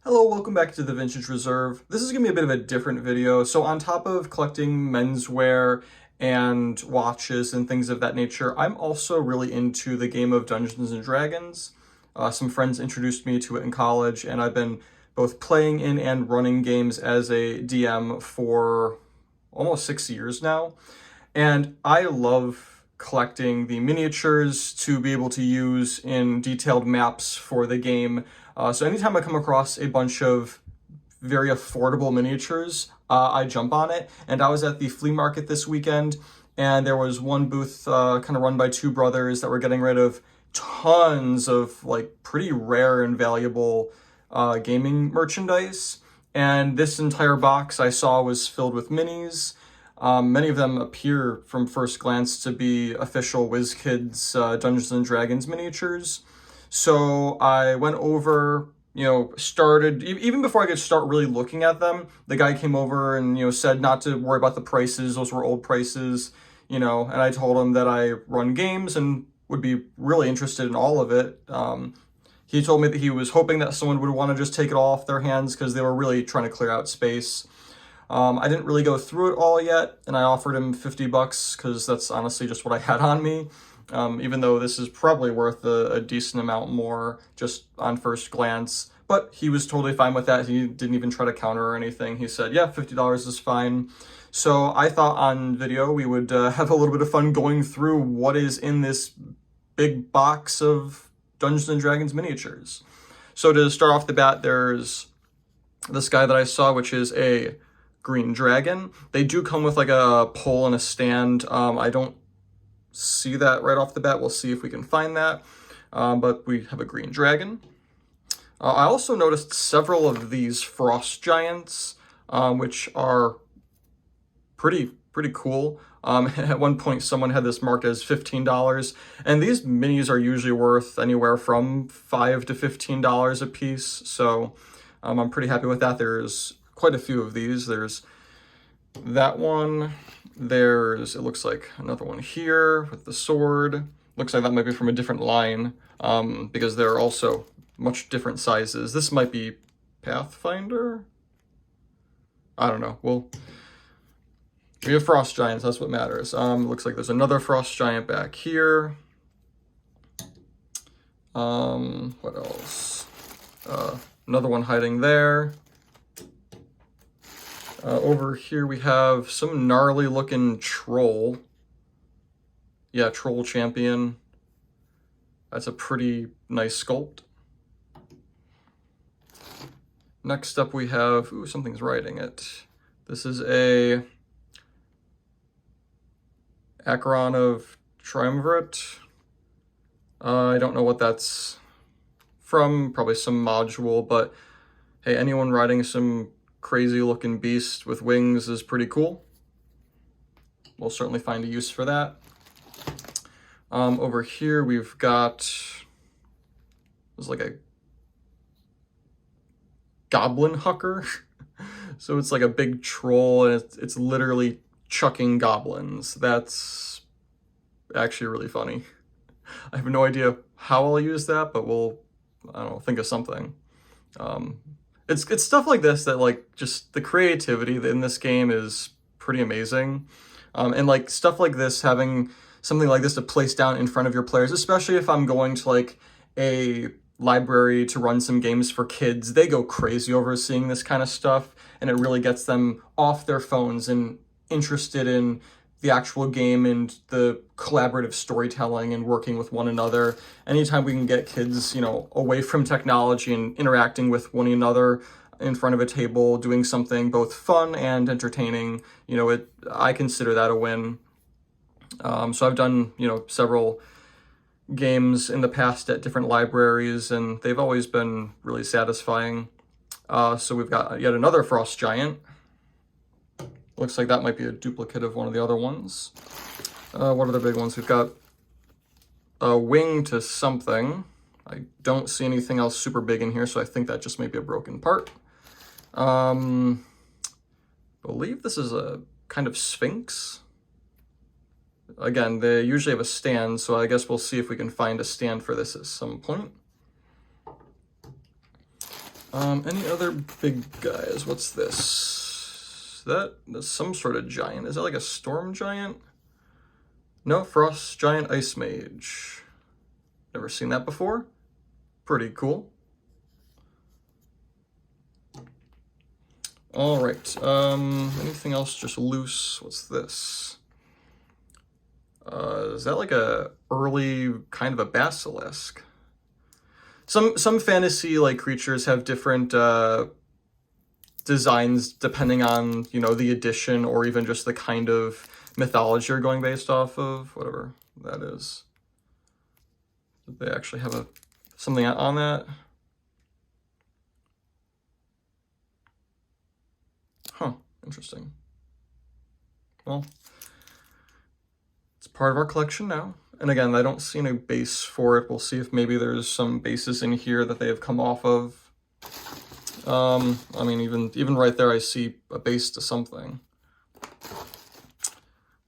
Hello, welcome back to the Vintage Reserve. This is going to be a bit of a different video. So on top of collecting menswear and watches and things of that nature, I'm also really into the game of Dungeons and Dragons. Some friends introduced me to it in college, and I've been both playing in and running games as a DM for almost 6 years now. And I love collecting the miniatures to be able to use in detailed maps for the game. So anytime I come across a bunch of very affordable miniatures, I jump on it. And I was at the flea market this weekend, and there was one booth kind of run by two brothers that were getting rid of tons of like pretty rare and valuable gaming merchandise. And this entire box I saw was filled with minis. Many of them appear from first glance to be official WizKids Dungeons and Dragons miniatures. So I went over, started, even before I could start really looking at them, the guy came over and, said not to worry about the prices. Those were old prices, and I told him that I run games and would be really interested in all of it. He told me that he was hoping that someone would want to just take it all off their hands because they were really trying to clear out space. I didn't really go through it all yet, and I offered him $50 because that's honestly just what I had on me. Even though this is probably worth a decent amount more just on first glance. But he was totally fine with that. He didn't even try to counter or anything. He said, yeah, $50 is fine. So I thought on video we would have a little bit of fun going through what is in this big box of Dungeons and Dragons miniatures. So to start off the bat, there's this guy that I saw, which is a green dragon. They do come with like a pole and a stand. I don't see that right off the bat. We'll see if we can find that. But we have a green dragon. I also noticed several of these frost giants, which are pretty cool. At one point, someone had this marked as $15, and these minis are usually worth anywhere from $5 to $15 a piece. So I'm pretty happy with that. There's quite a few of these. There's that one. There's, it looks like another one here with the sword. Looks like that might be from a different line because they're also much different sizes. This might be Pathfinder? I don't know. Well, we have frost giants. That's what matters. Looks like there's another frost giant back here. What else? Another one hiding there. Over here we have some gnarly looking troll. Yeah, troll champion. That's a pretty nice sculpt. Next up we have, ooh, something's writing it. This is a Acheron of Triumvirate. I don't know what that's from, probably some module, but hey, anyone riding some crazy looking beast with wings is pretty cool. We'll certainly find a use for that. Over here we've got, there's like a goblin hucker. So it's like a big troll, and it's literally chucking goblins. That's actually really funny. I have no idea how I'll use that, but we'll, I don't know, think of something. It's stuff like this that, like, just the creativity in this game is pretty amazing. And like stuff like this, having something like this to place down in front of your players, especially if I'm going to like a library to run some games for kids, they go crazy over seeing this kind of stuff, and it really gets them off their phones and interested in the actual game and the collaborative storytelling and working with one another. Anytime we can get kids, away from technology and interacting with one another in front of a table, doing something both fun and entertaining, I consider that a win. So I've done, several games in the past at different libraries, and they've always been really satisfying. So we've got yet another frost giant. Looks like that might be a duplicate of one of the other ones. What are the big ones? We've got a wing to something. I don't see anything else super big in here, so I think that just may be a broken part. Believe this is a kind of sphinx. Again, they usually have a stand, so I guess we'll see if we can find a stand for this at some point. Any other big guys? What's this? That's some sort of giant. Is that like a storm giant? No, frost giant ice mage. Never seen that before. Pretty cool. All right. Anything else just loose? What's this? Is that like a early kind of a basilisk? Some fantasy like creatures have different designs depending on, you know, the edition or even just the kind of mythology you're going based off of, whatever that is. Did they actually have something on that? Huh, interesting. Well, it's part of our collection now. And again, I don't see any base for it. We'll see if maybe there's some bases in here that they have come off of. I mean, even right there, I see a base to something.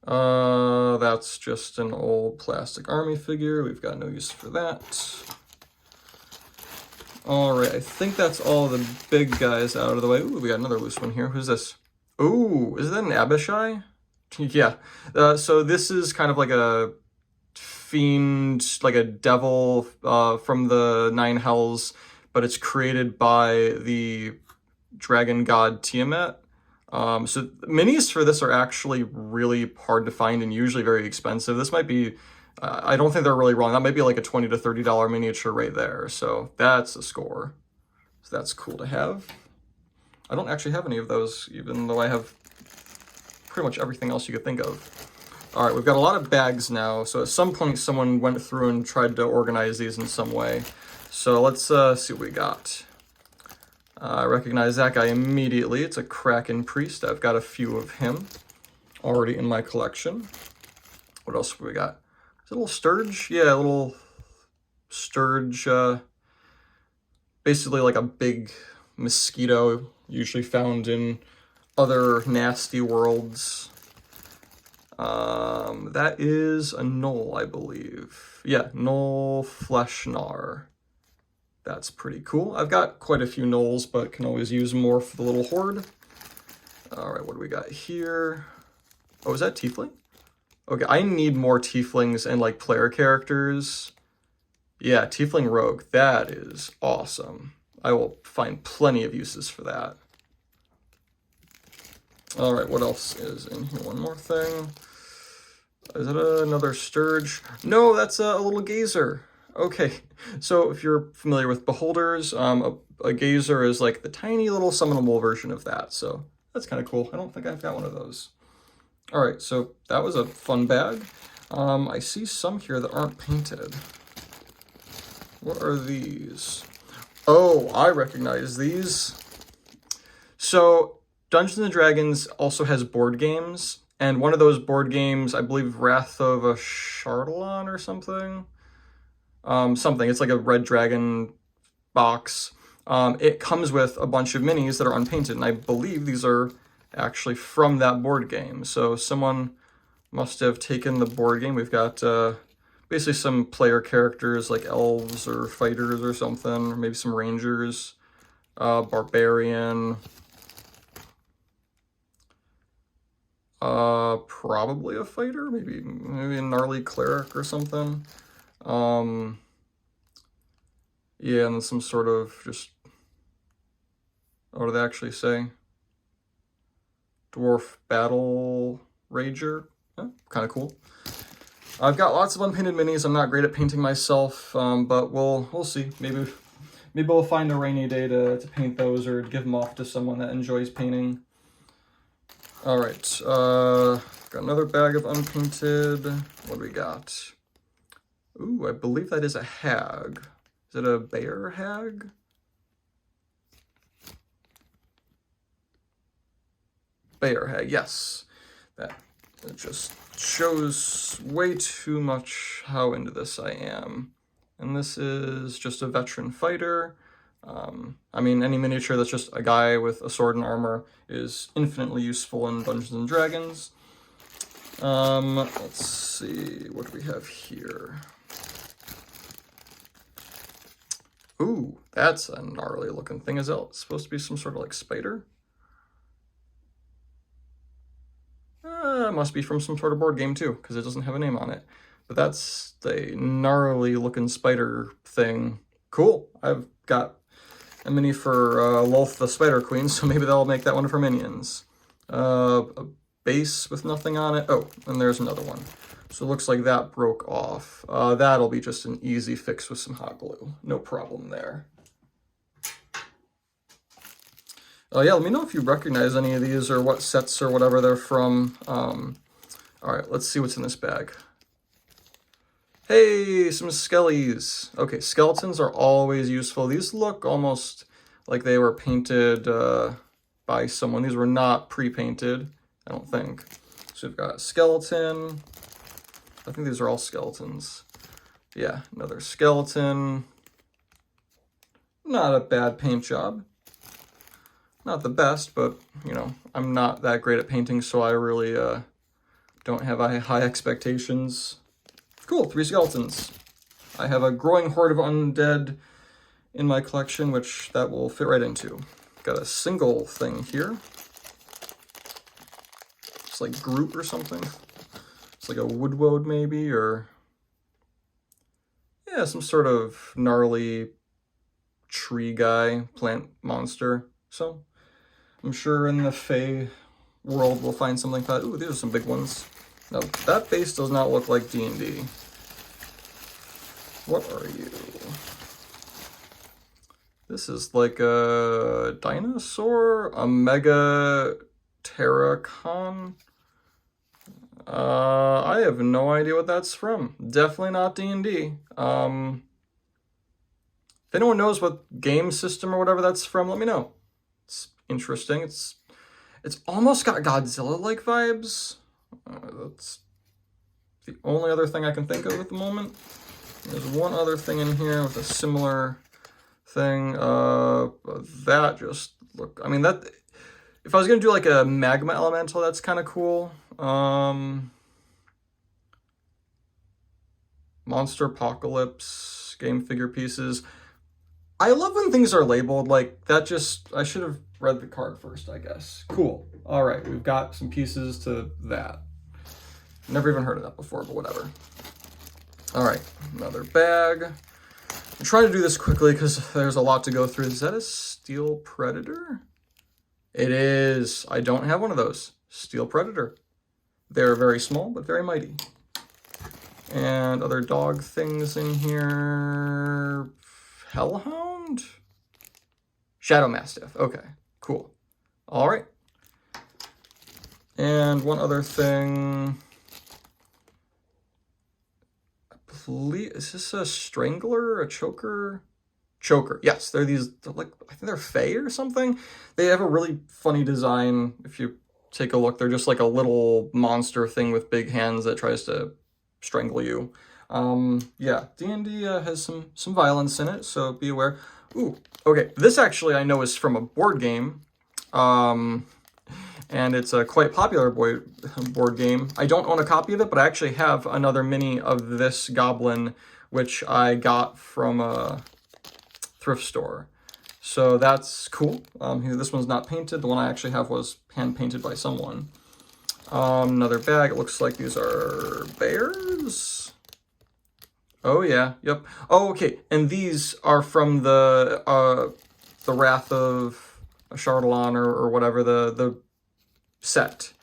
That's just an old plastic army figure. We've got no use for that. All right, I think that's all the big guys out of the way. Ooh, we got another loose one here. Who's this? Ooh, is that an Abishai? Yeah. So this is kind of like a fiend, like a devil from the Nine Hells, but it's created by the dragon god Tiamat. So minis for this are actually really hard to find and usually very expensive. This might be, I don't think they're really wrong. That might be like a $20 to $30 miniature right there. So that's a score. So that's cool to have. I don't actually have any of those, even though I have pretty much everything else you could think of. All right, we've got a lot of bags now. So at some point, someone went through and tried to organize these in some way. So let's see what we got. I recognize that guy immediately. It's a Kraken Priest. I've got a few of him already in my collection. What else have we got? Is it a little Sturge? Yeah, a little Sturge. Basically like a big mosquito, usually found in other nasty worlds. That is a Knoll, I believe. Yeah, Knoll Fleshnar. That's pretty cool. I've got quite a few Knolls, but can always use more for the little horde. All right, what do we got here? Oh, is that Tiefling? Okay, I need more Tieflings and like player characters. Yeah, Tiefling Rogue. That is awesome. I will find plenty of uses for that. All right, what else is in here? One more thing. Is it another Sturge? No, that's a little Gazer. Okay, so if you're familiar with Beholders, a Gazer is like the tiny little summonable version of that, so that's kind of cool. I don't think I've got one of those. All right, so that was a fun bag. I see some here that aren't painted. What are these? Oh, I recognize these. So Dungeons & Dragons also has board games, and one of those board games, I believe Wrath of a Chardalon or something. It's like a red dragon box. It comes with a bunch of minis that are unpainted, and I believe these are actually from that board game. So someone must have taken the board game. We've got basically some player characters like elves or fighters or something, or maybe some rangers, barbarian, probably a fighter, maybe a gnarly cleric or something. Yeah, and then some sort of just, what do they actually say? Dwarf Battle Rager. Yeah, kind of cool. I've got lots of unpainted minis. I'm not great at painting myself, but we'll see. Maybe we'll find a rainy day to paint those or give them off to someone that enjoys painting. All right, got another bag of unpainted. What do we got? Ooh, I believe that is a hag. Is it a bear hag? Bear hag, yes. That just shows way too much how into this I am. And this is just a veteran fighter. I mean, any miniature that's just a guy with a sword and armor is infinitely useful in Dungeons & Dragons. Let's see, what do we have here? Ooh, that's a gnarly looking thing. Is that supposed to be some sort of like spider? Must be from some sort of board game too, because it doesn't have a name on it. But that's a gnarly looking spider thing. Cool. I've got a mini for Lolth the Spider Queen, so maybe that'll make that one of her minions. A base with nothing on it. Oh, and there's another one. So it looks like that broke off. That'll be just an easy fix with some hot glue. No problem there. Yeah, let me know if you recognize any of these or what sets or whatever they're from. All right, let's see what's in this bag. Hey, some skellies. Okay, skeletons are always useful. These look almost like they were painted by someone. These were not pre-painted, I don't think. So we've got a skeleton. I think these are all skeletons. Yeah, another skeleton. Not a bad paint job. Not the best, but, you know, I'm not that great at painting, so I really don't have high expectations. Cool, 3 skeletons. I have a growing horde of undead in my collection, which that will fit right into. Got a single thing here. It's like Groot or something. It's like a woodwode maybe, or... yeah, some sort of gnarly tree guy, plant monster. So, I'm sure in the Fae world we'll find something like that. Ooh, these are some big ones. Now, that base does not look like D&D. What are you? This is like a dinosaur? A Mega Terracon? I have no idea what that's from. Definitely not D&D. If anyone knows what game system or whatever that's from, let me know. It's interesting. It's almost got Godzilla-like vibes. That's the only other thing I can think of at the moment. There's one other thing in here with a similar thing. That just look. I mean, that. If I was gonna do like a magma elemental, that's kind of cool. Monster Apocalypse game figure pieces. I love when things are labeled like that. Just I should have read the card first, I guess. Cool. All right, we've got some pieces to that. Never even heard of that before, but whatever. All right, another bag. I'm trying to do this quickly because there's a lot to go through. Is that a Steel Predator? It is. I don't have one of those. Steel Predator. They're very small, but very mighty. And other dog things in here. Hellhound? Shadow Mastiff. Okay, cool. All right. And one other thing. Is this a strangler, a choker? Choker. Yes, they're these, like, I think they're Fae or something. They have a really funny design. If you take a look, they're just like a little monster thing with big hands that tries to strangle you. Yeah, D&D has some violence in it, so be aware. Ooh, okay, this actually I know is from a board game. And it's a quite popular board game. I don't own a copy of it, but I actually have another mini of this goblin, which I got from a thrift store. So that's cool. This one's not painted. The one I actually have was hand-painted by someone. Another bag. It looks like these are bears. Oh, yeah. Yep. Oh, okay. And these are from the Wrath of Chardalon or whatever, the set.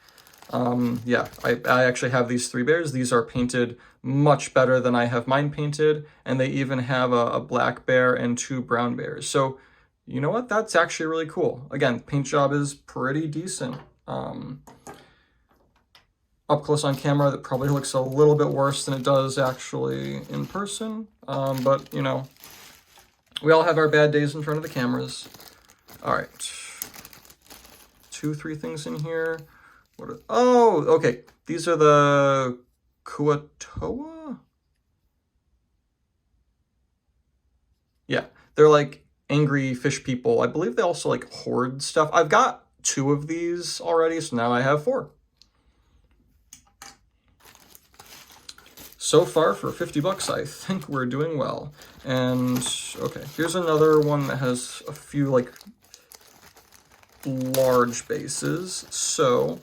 Yeah, I actually have these 3 bears. These are painted much better than I have mine painted, and they even have a black bear and 2 brown bears. So, you know what? That's actually really cool. Again, paint job is pretty decent. Up close on camera, that probably looks a little bit worse than it does actually in person. But, you know, we all have our bad days in front of the cameras. All right. 2, 3 things in here. What are, oh, okay. These are the Kuatoa? Yeah, they're like angry fish people. I believe they also like hoard stuff. I've got 2 of these already, so now I have 4. So far for 50 bucks, I think we're doing well. And okay, here's another one that has a few like large bases. So,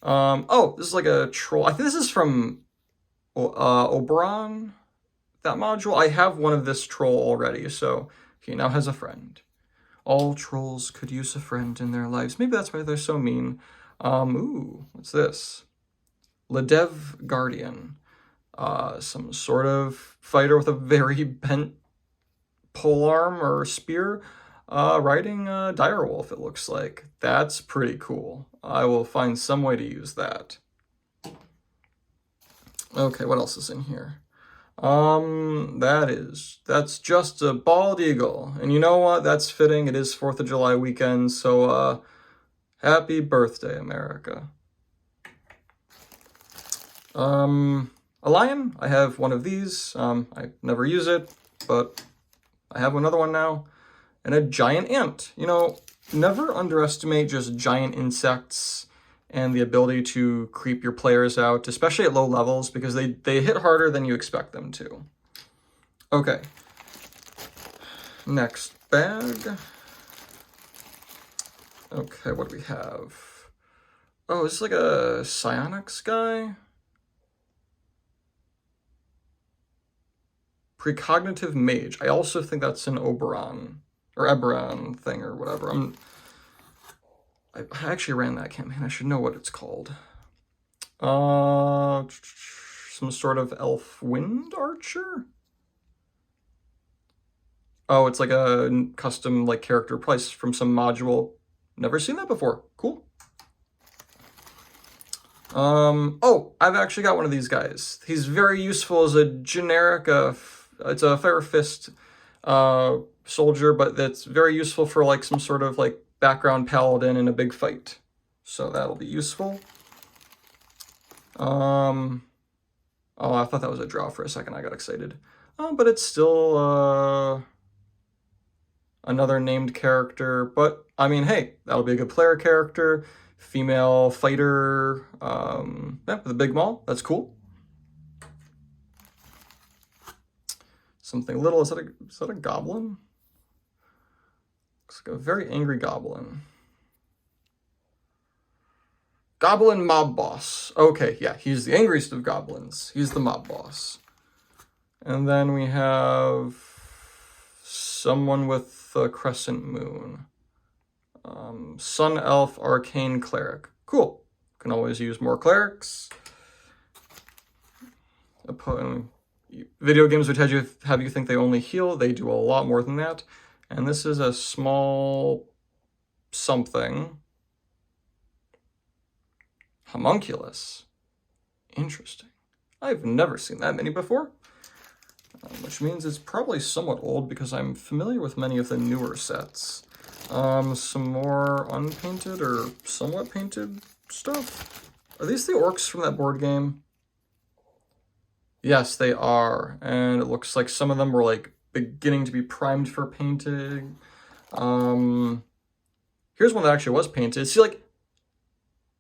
oh, this is like a troll. I think this is from Oberon, that module. I have one of this troll already, so he now has a friend. All trolls could use a friend in their lives. Maybe that's why they're so mean. Ooh, what's this? Ledev Guardian. Some sort of fighter with a very bent polearm or spear, riding a direwolf, it looks like. That's pretty cool. I will find some way to use that. Okay, what else is in here? That's just a bald eagle. And you know what? That's fitting. It is 4th of July weekend, so, happy birthday, America. A lion. I have one of these. I never use it, but I have another one now. And a giant ant. You know, never underestimate just giant insects and the ability to creep your players out, especially at low levels, because they hit harder than you expect them to. Okay. Next bag. Okay, what do we have? Oh, is this like a psionics guy? Precognitive mage. I also think that's an Oberon or Eberron thing or whatever. I actually ran that campaign. I should know what it's called. Some sort of elf wind archer? Oh, it's like a custom like character price from some module. Never seen that before. Cool. Oh, I've actually got one of these guys. He's very useful as a generic, it's a Fire Fist soldier, but that's very useful for like some sort of like background paladin in a big fight. So that'll be useful. Oh, I thought that was a draw for a second. I got excited. But it's still another named character. But I mean, hey, that'll be a good player character. Female fighter, yeah, with a big maul. That's cool. Something little. Is that a goblin? Looks like a very angry goblin. Goblin mob boss. Okay, yeah, he's the angriest of goblins. He's the mob boss. And then we have someone with a crescent moon. Sun Elf Arcane Cleric. Cool. Can always use more clerics. Video games would have you think they only heal. They do a lot more than that. And this is a small something. Homunculus. Interesting. I've never seen that many before. Which means it's probably somewhat old because I'm familiar with many of the newer sets. Some more unpainted or somewhat painted stuff. Are these the orcs from that board game? Yes, they are. And it looks like some of them were like beginning to be primed for painting. Here's one that actually was painted. See, like,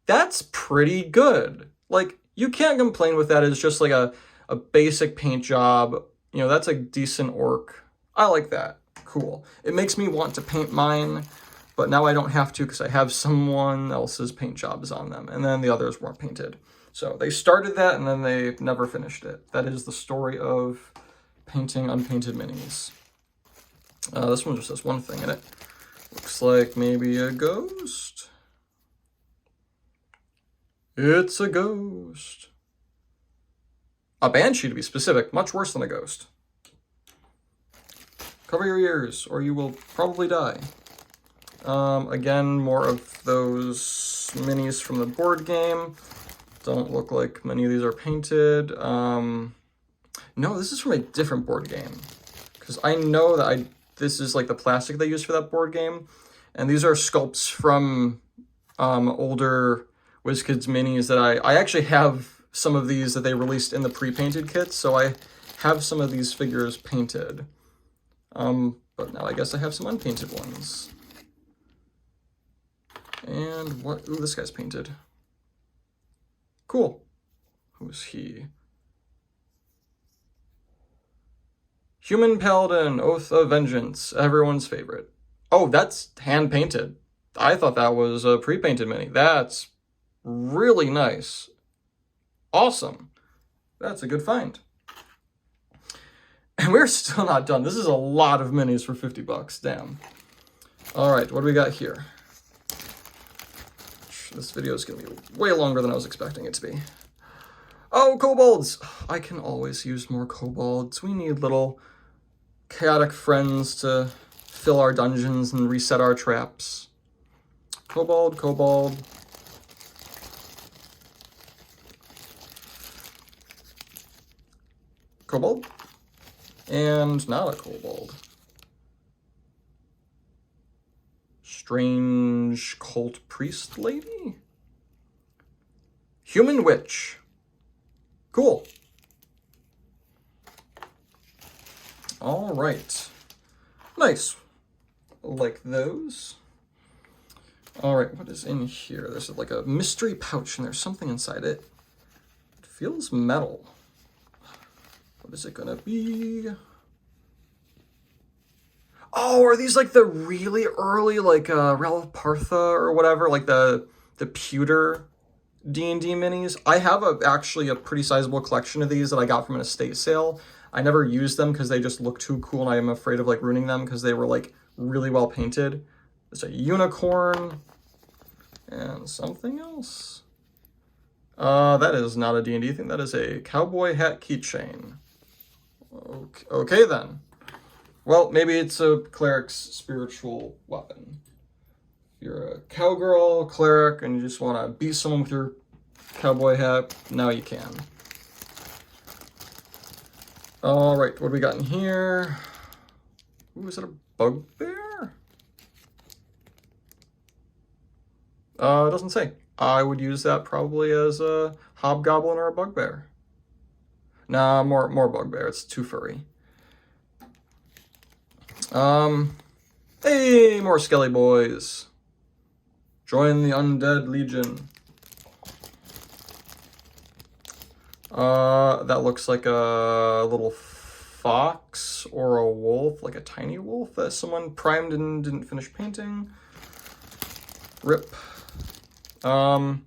that's pretty good. Like, you can't complain with that. It's just like a basic paint job. You know, that's a decent orc. I like that. Cool. It makes me want to paint mine, but now I don't have to because I have someone else's paint jobs on them. And then the others weren't painted. So they started that and then they never finished it. That is the story of painting unpainted minis. This one just has one thing in it. Looks like maybe a ghost. It's a ghost. A banshee, to be specific. Much worse than a ghost. Cover your ears, or you will probably die. Again, more of those minis from the board game. Don't look like many of these are painted. No, this is from a different board game. Because I know that this is like the plastic they use for that board game. And these are sculpts from older WizKids minis that I actually have some of these that they released in the pre-painted kits. So I have some of these figures painted. But now I guess I have some unpainted ones. And what? Ooh, this guy's painted. Cool. Who's he? Human Paladin, Oath of Vengeance, everyone's favorite. Oh, that's hand-painted. I thought that was a pre-painted mini. That's really nice. Awesome. That's a good find. And we're still not done. This is a lot of minis for 50 bucks. Damn. All right, what do we got here? This video is going to be way longer than I was expecting it to be. Oh, kobolds! I can always use more kobolds. We need little chaotic friends to fill our dungeons and reset our traps. Kobold, kobold. Kobold? And not a kobold. Strange cult priest lady? Human witch. Cool. All right. Nice. Like those. All right, what is in here? There's like a mystery pouch and there's something inside it. It feels metal. What is it gonna be? Oh, are these like the really early, like Ralph Partha or whatever, like the pewter D&D minis? I have actually a pretty sizable collection of these that I got from an estate sale. I never used them because they just look too cool and I am afraid of like ruining them because they were like really well painted. There's a unicorn and something else. That is not a D&D thing. That is a cowboy hat keychain. Okay then. Well, maybe it's a cleric's spiritual weapon. If you're a cowgirl, cleric, and you just want to beat someone with your cowboy hat, now you can. All right, what do we got in here? Ooh, is it a bugbear? It doesn't say. I would use that probably as a hobgoblin or a bugbear. Nah, more bugbear. It's too furry. Hey, more skelly boys. Join the Undead Legion. That looks like a little fox or a wolf, like a tiny wolf that someone primed and didn't finish painting. Rip. Oh,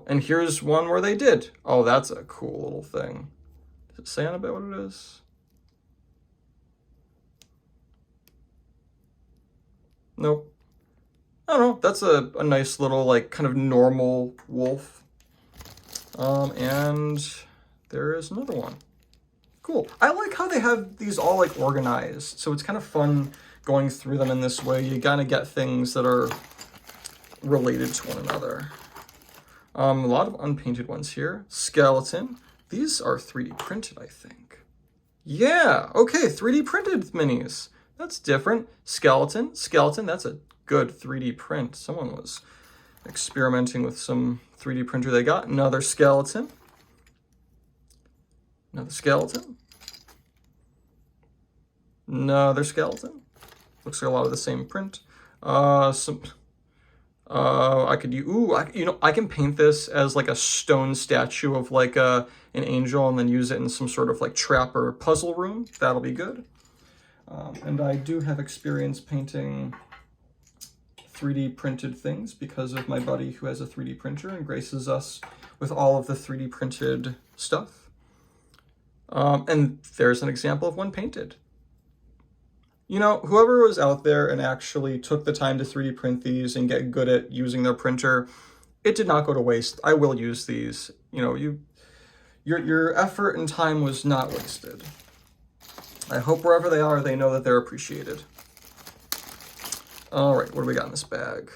and here's one where they did. Oh, that's a cool little thing. Does it say on a bit what it is? Nope. I don't know. That's a nice little, like, kind of normal wolf. And there is another one. Cool. I like how they have these all, like, organized. So it's kind of fun going through them in this way. You gotta get things that are related to one another. A lot of unpainted ones here. Skeleton. These are 3D printed, I think. Yeah, okay, 3D printed minis. That's different. Skeleton, that's a good 3D print. Someone was experimenting with some 3D printer they got. Another skeleton. Another skeleton. Another skeleton. Looks like a lot of the same print. I could use, I can paint this as like a stone statue of like an angel and then use it in some sort of like trap or puzzle room. That'll be good. And I do have experience painting 3D printed things because of my buddy who has a 3D printer and graces us with all of the 3D printed stuff. And there's an example of one painted. You know, whoever was out there and actually took the time to 3D print these and get good at using their printer, it did not go to waste. I will use these. You know, your effort and time was not wasted. I hope wherever they are, they know that they're appreciated. All right, what do we got in this bag?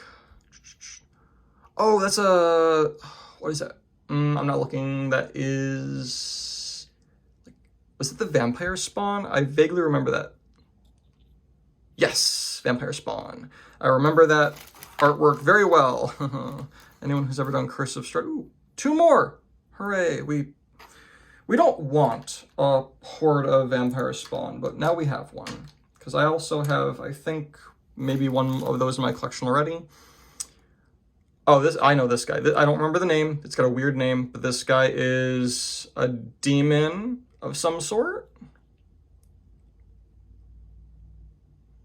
Oh, that's a, what is that? I'm not looking. That is, was it the vampire spawn? I vaguely remember that. Yes, vampire spawn. I remember that artwork very well. Anyone who's ever done Curse of Strahd. Ooh, 2 more. Hooray. We don't want a horde of vampire spawn, but now we have one. Because I also have, I think, maybe one of those in my collection already. Oh, I know this guy. I don't remember the name. It's got a weird name, but this guy is a demon of some sort.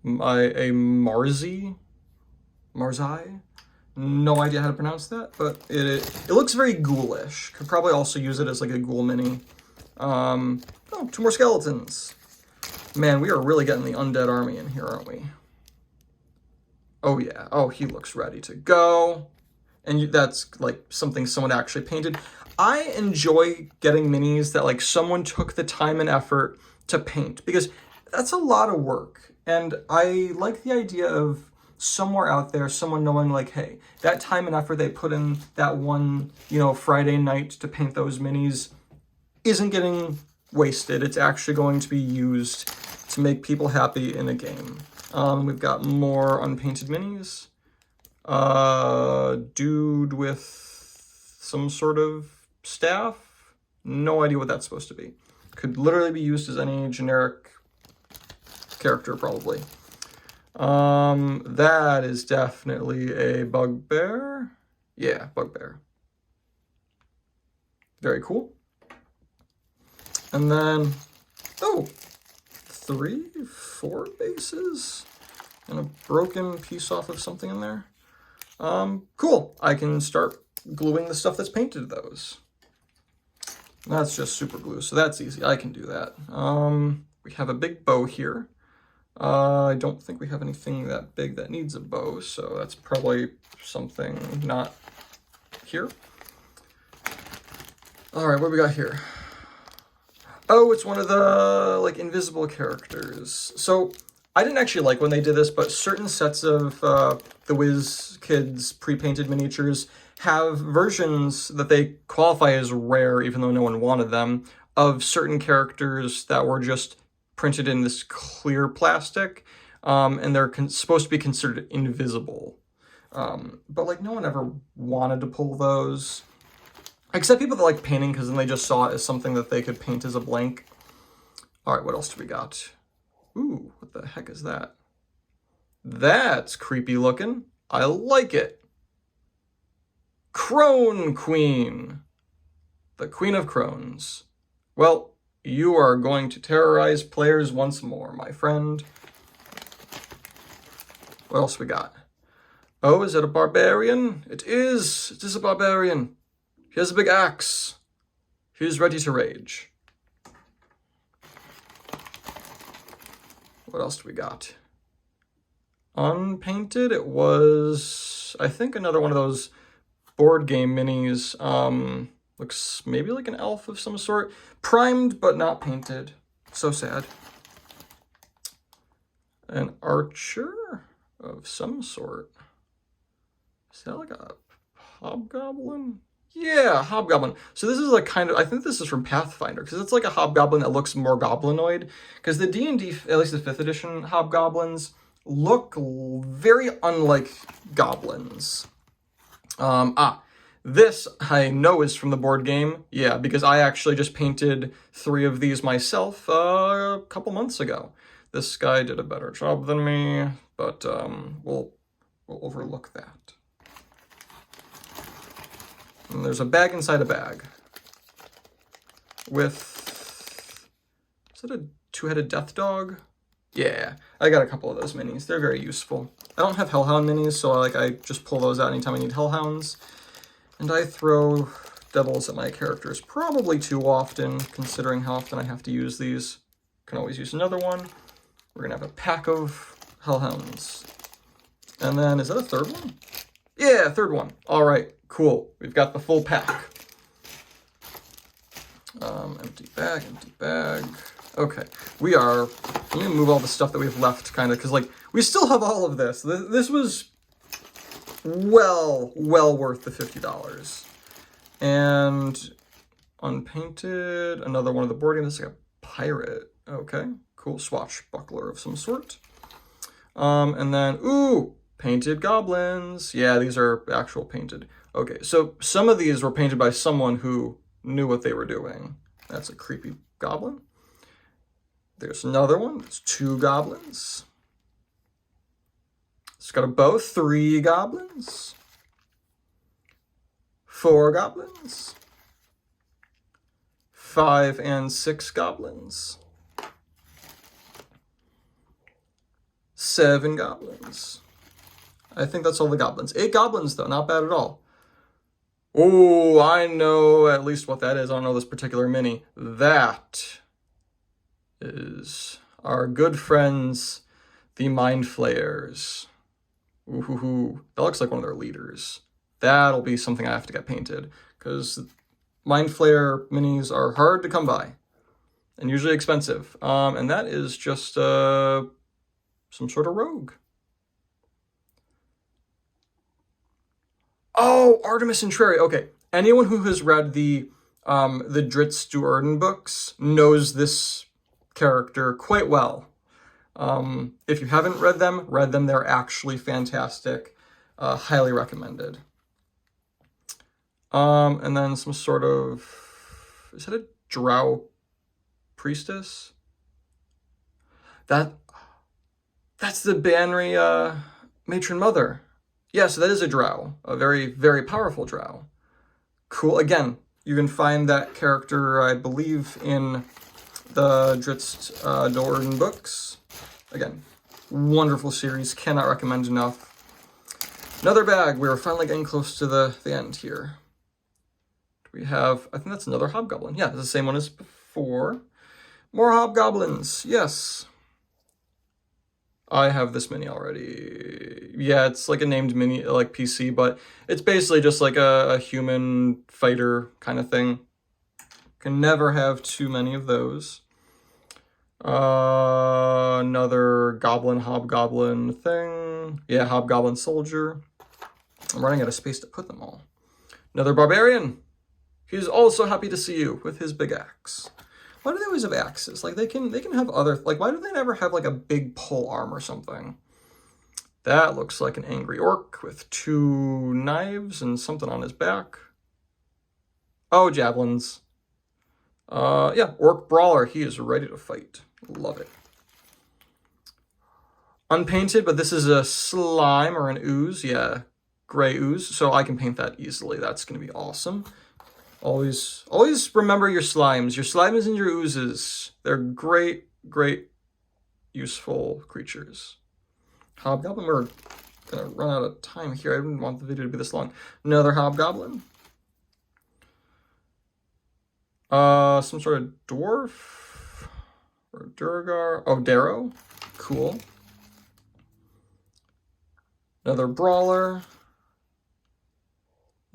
a Marzai? No idea how to pronounce that, but it looks very ghoulish. Could probably also use it as like a ghoul mini. Oh, 2 more skeletons. Man, we are really getting the undead army in here, aren't we? Oh yeah, oh, he looks ready to go. And that's like something someone actually painted. I enjoy getting minis that like someone took the time and effort to paint, because that's a lot of work. And I like the idea of somewhere out there, someone knowing like, hey, that time and effort they put in that one, Friday night to paint those minis isn't getting wasted. It's actually going to be used to make people happy in a game. We've got more unpainted minis. Dude with some sort of staff. No idea what that's supposed to be. Could literally be used as any generic character, probably. That is definitely a bugbear. Yeah, bugbear. Very cool. And then, oh, 3, 4 bases and a broken piece off of something in there. Cool. I can start gluing the stuff that's painted to those. That's just super glue, so that's easy. I can do that. We have a big bow here. I don't think we have anything that big that needs a bow, so that's probably something not here. All right, what do we got here? Oh, it's one of the, like, invisible characters. So, I didn't actually like when they did this, but certain sets of the Wiz Kids pre-painted miniatures have versions that they qualify as rare, even though no one wanted them, of certain characters that were just printed in this clear plastic, and they're supposed to be considered invisible. But, like, no one ever wanted to pull those. Except people that like painting, because then they just saw it as something that they could paint as a blank. All right, what else do we got? Ooh, what the heck is that? That's creepy looking. I like it. Crone Queen. The Queen of Crones. Well, you are going to terrorize players once more, my friend. What else we got? Oh, is it a barbarian? It is. It is a barbarian. He has a big axe. He's ready to rage. What else do we got? Unpainted, it was, I think, another one of those board game minis. Looks maybe like an elf of some sort. Primed, but not painted. So sad. An archer of some sort. Is that like a hobgoblin? Yeah, hobgoblin. So this is like kind of, I think this is from Pathfinder, because it's like a hobgoblin that looks more goblinoid. Because the D&D, at least the 5th edition hobgoblins, look very unlike goblins. This I know is from the board game. Yeah, because I actually just painted 3 of these myself a couple months ago. This guy did a better job than me, but we'll overlook that. And there's a bag inside a bag with, is it a 2-headed death dog? Yeah, I got a couple of those minis. They're very useful. I don't have hellhound minis, so I just pull those out anytime I need hellhounds. And I throw devils at my characters probably too often, considering how often I have to use these. Can always use another one. We're gonna have a pack of hellhounds. And then, is that a 3rd one? Yeah, 3rd one. All right, cool. We've got the full pack. Empty bag. Okay, let me move all the stuff that we've left, kind of, because, like, we still have all of this. This was well worth the $50. And unpainted, another one of the board games. This is like a pirate. Okay, cool. Swashbuckler of some sort. And then, ooh, painted goblins. Yeah, these are actual painted. Okay, so some of these were painted by someone who knew what they were doing. That's a creepy goblin. There's another one. It's 2 goblins. It's got a bow. 3 goblins. 4 goblins. 5 and 6 goblins. 7 goblins. I think that's all the goblins. 8 goblins, though. Not bad at all. Oh, I know at least what that is. I don't know this particular mini. That is our good friends, the Mind Flayers. Ooh, that looks like one of their leaders. That'll be something I have to get painted, because Mind Flayer minis are hard to come by and usually expensive. And that is just some sort of rogue. Oh, Artemis and Trary. Okay, anyone who has read the Dritz Duerden books knows this character quite well. If you haven't read them, they're actually fantastic. Highly recommended. And then some sort of, is that a drow priestess? That's the Banry matron mother. Yeah, so that is a drow, a very, very powerful drow. Cool. Again, you can find that character, I believe, in the Dritz Duerden books. Again, wonderful series, cannot recommend enough. Another bag, we're finally getting close to the end here. We have, I think that's another hobgoblin. Yeah, it's the same one as before. More hobgoblins, yes. I have this mini already. Yeah, it's like a named mini, like PC, but it's basically just like a human fighter kind of thing. Can never have too many of those. Another goblin, hobgoblin thing. Yeah, hobgoblin soldier. I'm running out of space to put them all. Another barbarian. He's also happy to see you with his big axe. Why do they always have axes? Like, they can have other, like, why do they never have like a big pole arm or something? That looks like an angry orc with 2 knives and something on his back. Oh, javelins. Yeah, orc brawler. He is ready to fight. Love it. Unpainted, but this is a slime or an ooze. Yeah, gray ooze. So I can paint that easily. That's going to be awesome. Always remember your slimes. Your slimes and your oozes. They're great, useful creatures. Hobgoblin, we're gonna run out of time here. I didn't want the video to be this long. Another hobgoblin. Some sort of dwarf or Durgar. Oh, Darrow. Cool. Another brawler.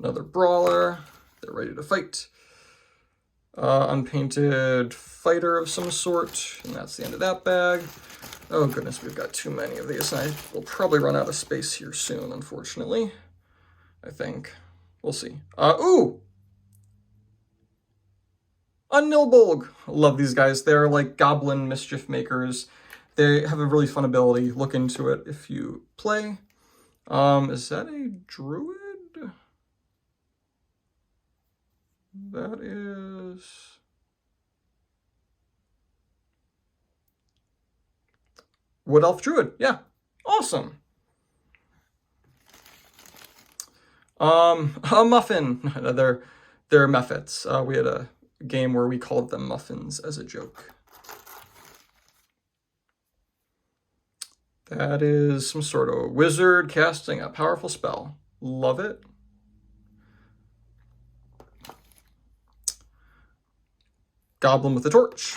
Another brawler. They're ready to fight. Unpainted fighter of some sort, and that's the end of that bag. Oh goodness, we've got too many of these, and I will probably run out of space here soon, unfortunately. I think. We'll see. Ooh! A Nilbolg! Love these guys. They're like goblin mischief makers. They have a really fun ability. Look into it if you play. Is that a druid? That is... Wood Elf Druid. Yeah. Awesome. A muffin. They're mephits. We had a game where we called them muffins as a joke. That is some sort of wizard casting a powerful spell. Love it. Goblin with a torch.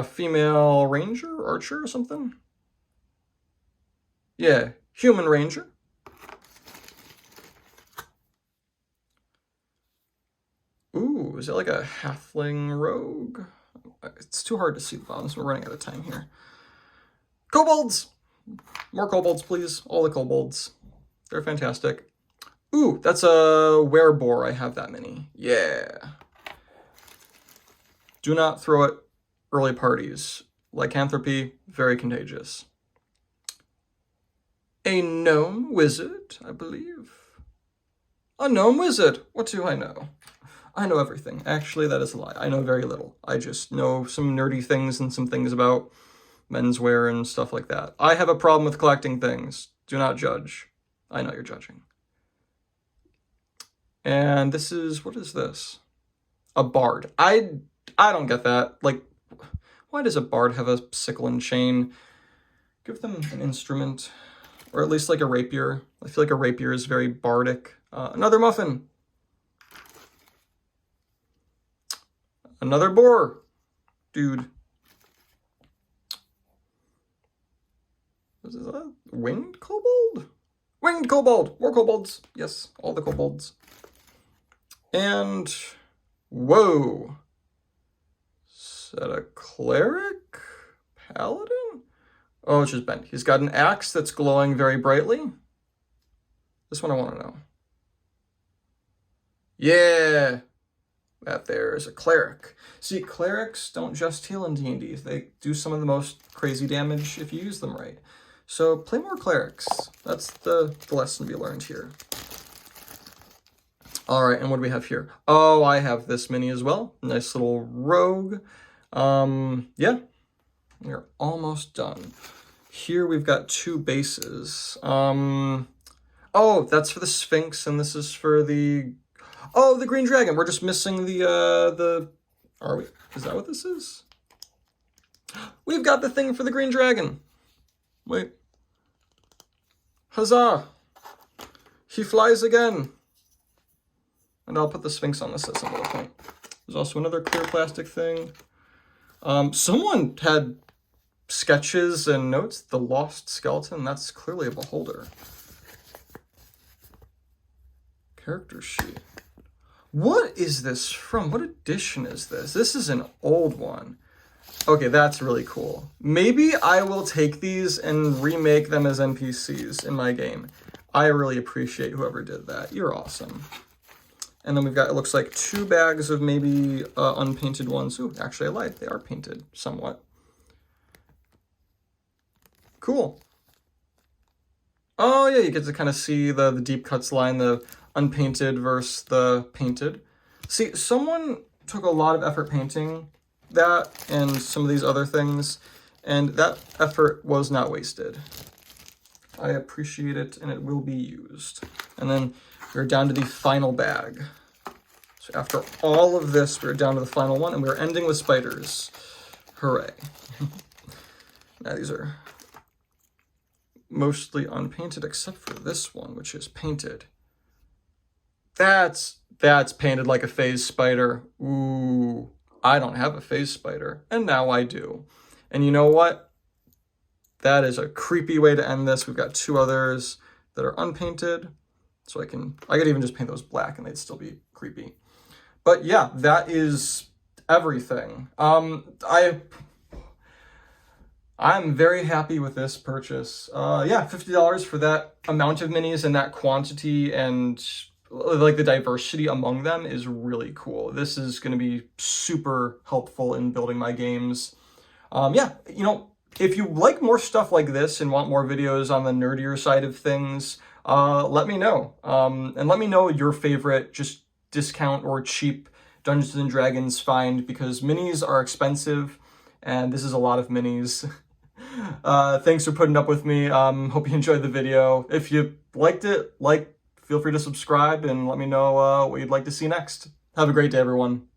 Female ranger, archer or something? Yeah, human ranger. Ooh, is it like a halfling rogue? It's too hard to see the bottoms. We're running out of time here. Kobolds! More kobolds, please. All the kobolds. They're fantastic. Ooh, that's a werebore. I have that many. Yeah. Do not throw it early parties. Lycanthropy, very contagious. A gnome wizard, I believe. A gnome wizard. What do I know? I know everything. Actually, that is a lie. I know very little. I just know some nerdy things and some things about menswear and stuff like that. I have a problem with collecting things. Do not judge. I know you're judging. And this is, what is this? A bard. I don't get that. Like, Why does a bard have a sickle and chain? Give them an instrument, or at least like a rapier. I feel like a rapier is very bardic. Another muffin. Another boar. Dude. Is that winged kobold? Winged kobold! More kobolds! Yes, all the kobolds. And, whoa. Is that a cleric? Paladin? Oh, it's just bent. He's got an axe that's glowing very brightly. This one I want to know. Yeah! That there is a cleric. See, clerics don't just heal in D&D. They do some of the most crazy damage if you use them right. So play more clerics. That's the lesson we learned here. All right, and what do we have here? Oh, I have this mini as well. Nice little rogue. Yeah, we're almost done. Here we've got 2 bases. Oh, that's for the Sphinx, and this is for the... Oh, the green dragon. We're just missing the... Are we? Is that what this is? We've got the thing for the green dragon. Wait. Huzzah! He flies again. And I'll put the Sphinx on this at some other point. There's also another clear plastic thing. Someone had sketches and notes. The lost skeleton. That's clearly a beholder. Character sheet. What is this from? What edition is this? This is an old one. Okay, that's really cool. Maybe I will take these and remake them as NPCs in my game. I really appreciate whoever did that. You're awesome. And then we've got, it looks like 2 bags of maybe unpainted ones. Ooh, actually I lied. They are painted somewhat. Cool. Oh yeah, you get to kind of see the deep cuts line, the unpainted versus the painted. See, someone took a lot of effort painting that and some of these other things, and that effort was not wasted. I appreciate it, and it will be used. And then we're down to the final bag. So after all of this, we're down to the final one, and we're ending with spiders. Hooray. Now these are mostly unpainted, except for this one, which is painted. That's painted like a phase spider. Ooh. I don't have a phase spider, and now I do. And you know what? That is a creepy way to end this. We've got 2 others that are unpainted, so I could even just paint those black and they'd still be creepy. But yeah, that is everything. I'm very happy with this purchase. Yeah, $50 for that amount of minis and that quantity, and like the diversity among them is really cool. This is going to be super helpful in building my games. Yeah, you know, if you like more stuff like this and want more videos on the nerdier side of things, let me know. And let me know your favorite just discount or cheap Dungeons and Dragons find, because minis are expensive and this is a lot of minis. Thanks for putting up with me. Hope you enjoyed the video. If you liked it, feel free to subscribe and let me know what you'd like to see next. Have a great day, everyone.